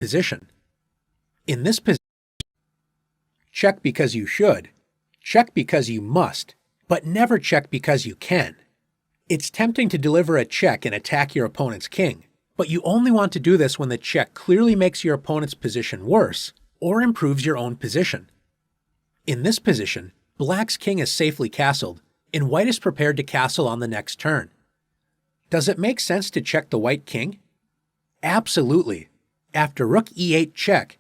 position. In this position, check because you should, check because you must, but never check because you can. It's tempting to deliver a check and attack your opponent's king, but you only want to do this when the check clearly makes your opponent's position worse or improves your own position. In this position, black's king is safely castled, and white is prepared to castle on the next turn. Does it make sense to check the white king? Absolutely. After rook e8 check,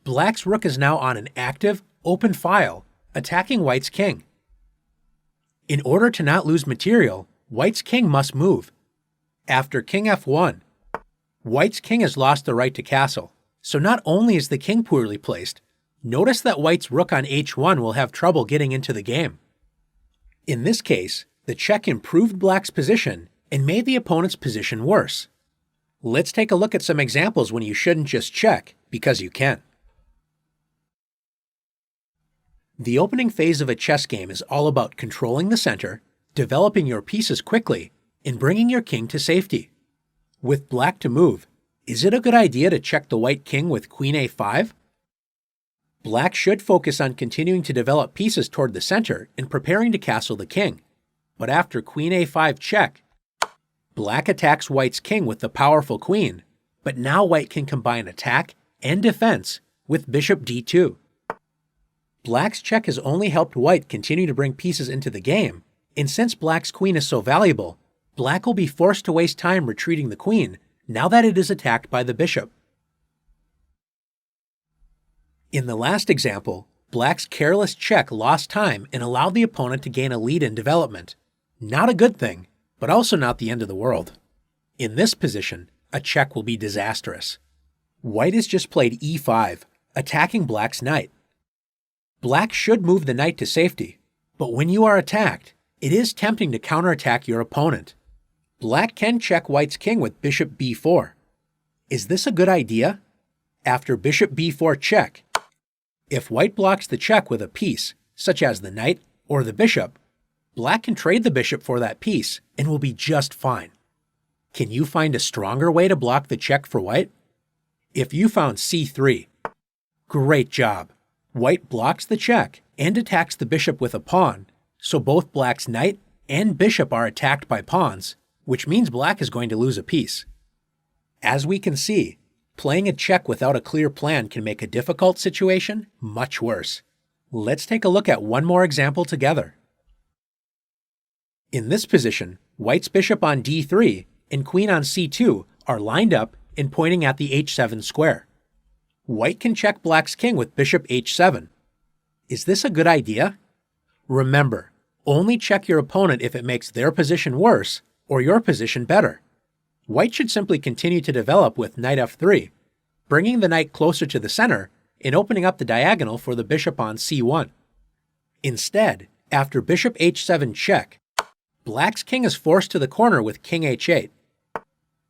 black's rook is now on an active, open file, attacking white's king. In order to not lose material, white's king must move. After king f1, white's king has lost the right to castle, so not only is the king poorly placed, notice that white's rook on h1 will have trouble getting into the game. In this case, the check improved black's position and made the opponent's position worse. Let's take a look at some examples when you shouldn't just check because you can. The opening phase of a chess game is all about controlling the center, developing your pieces quickly, and bringing your king to safety. With black to move, is it a good idea to check the white king with queen a5? Black should focus on continuing to develop pieces toward the center and preparing to castle the king. But after queen a5 check, black attacks white's king with the powerful queen, but now white can combine attack and defense with bishop d2. Black's check has only helped white continue to bring pieces into the game, and since black's queen is so valuable, black will be forced to waste time retreating the queen now that it is attacked by the bishop. In the last example, black's careless check lost time and allowed the opponent to gain a lead in development. Not a good thing, but also not the end of the world. In this position, a check will be disastrous. White has just played e5, attacking black's knight. Black should move the knight to safety, but when you are attacked, it is tempting to counterattack your opponent. Black can check white's king with bishop b4. Is this a good idea? After bishop b4 check, if white blocks the check with a piece, such as the knight or the bishop, black can trade the bishop for that piece and will be just fine. Can you find a stronger way to block the check for white? If you found c3, great job. White blocks the check and attacks the bishop with a pawn, so both black's knight and bishop are attacked by pawns, which means black is going to lose a piece. As we can see, playing a check without a clear plan can make a difficult situation much worse. Let's take a look at one more example together. In this position, white's bishop on d3 and queen on c2 are lined up and pointing at the h7 square. White can check black's king with bishop h7. Is this a good idea? Remember, only check your opponent if it makes their position worse or your position better. White should simply continue to develop with knight f3, bringing the knight closer to the center and opening up the diagonal for the bishop on c1. Instead, after bishop h7 check, black's king is forced to the corner with king h8.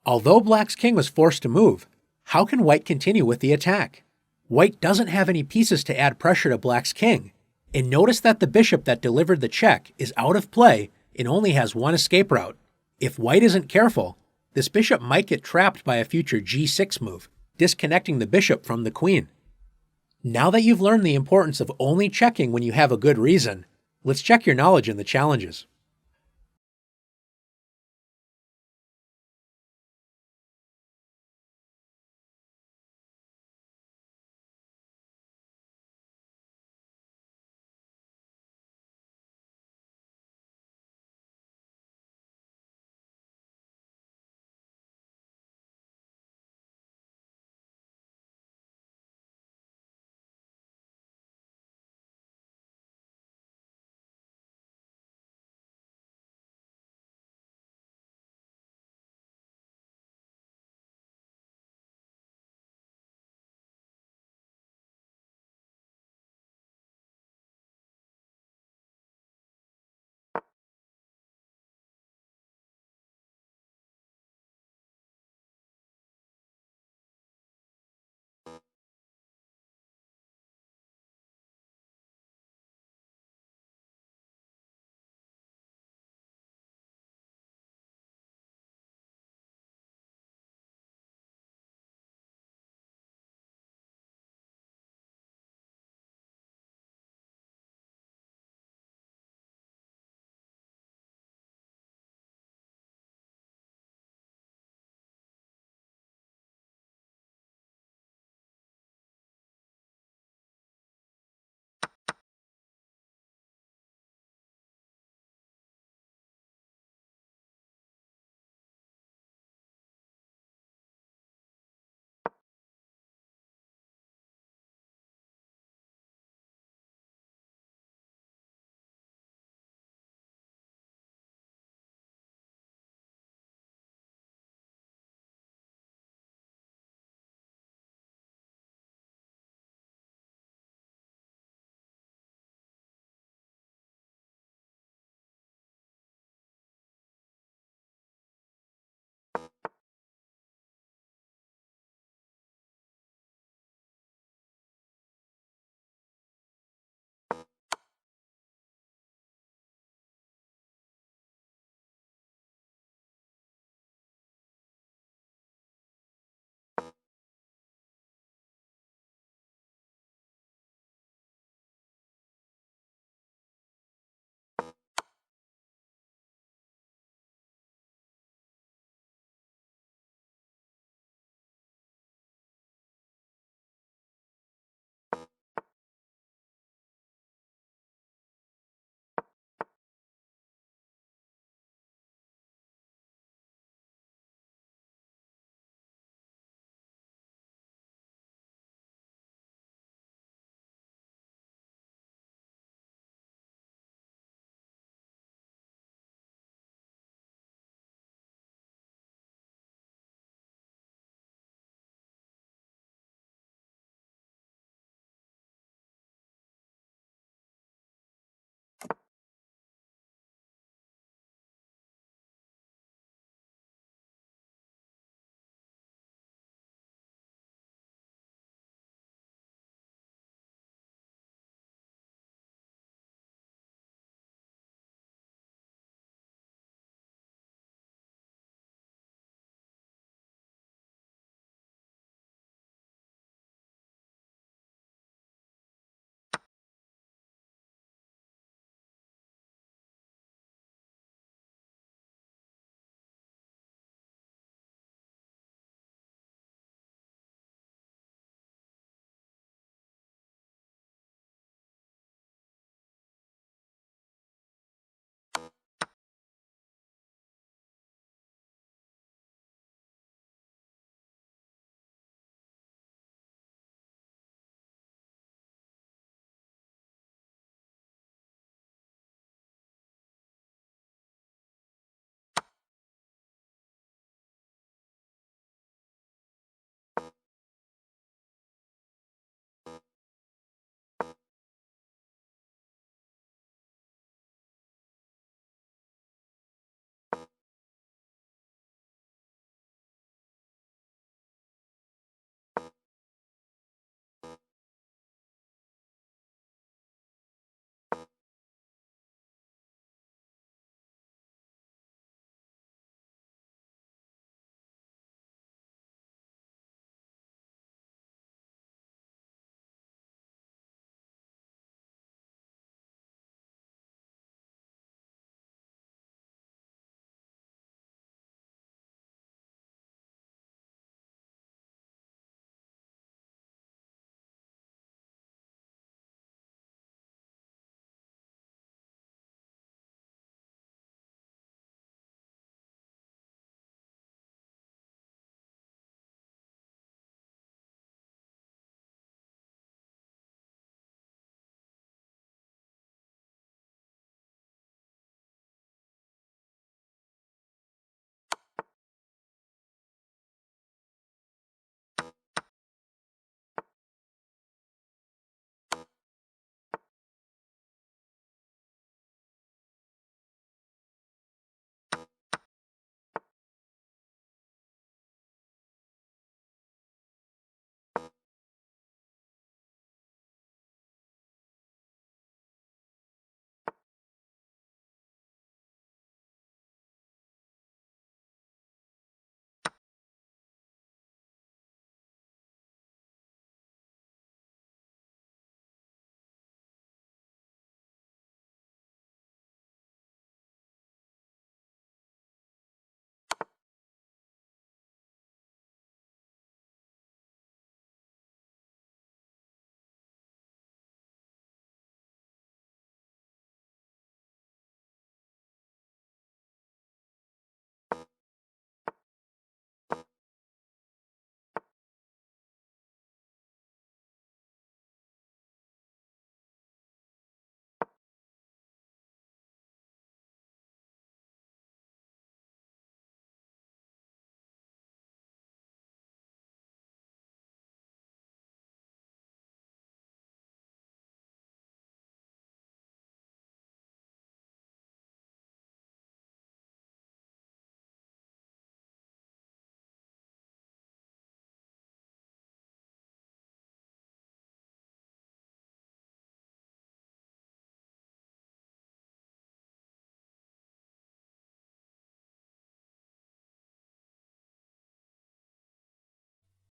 Although black's king was forced to move, how can white continue with the attack? White doesn't have any pieces to add pressure to black's king, and notice that the bishop that delivered the check is out of play and only has one escape route. If white isn't careful, this bishop might get trapped by a future g6 move, disconnecting the bishop from the queen. Now that you've learned the importance of only checking when you have a good reason, let's check your knowledge in the challenges.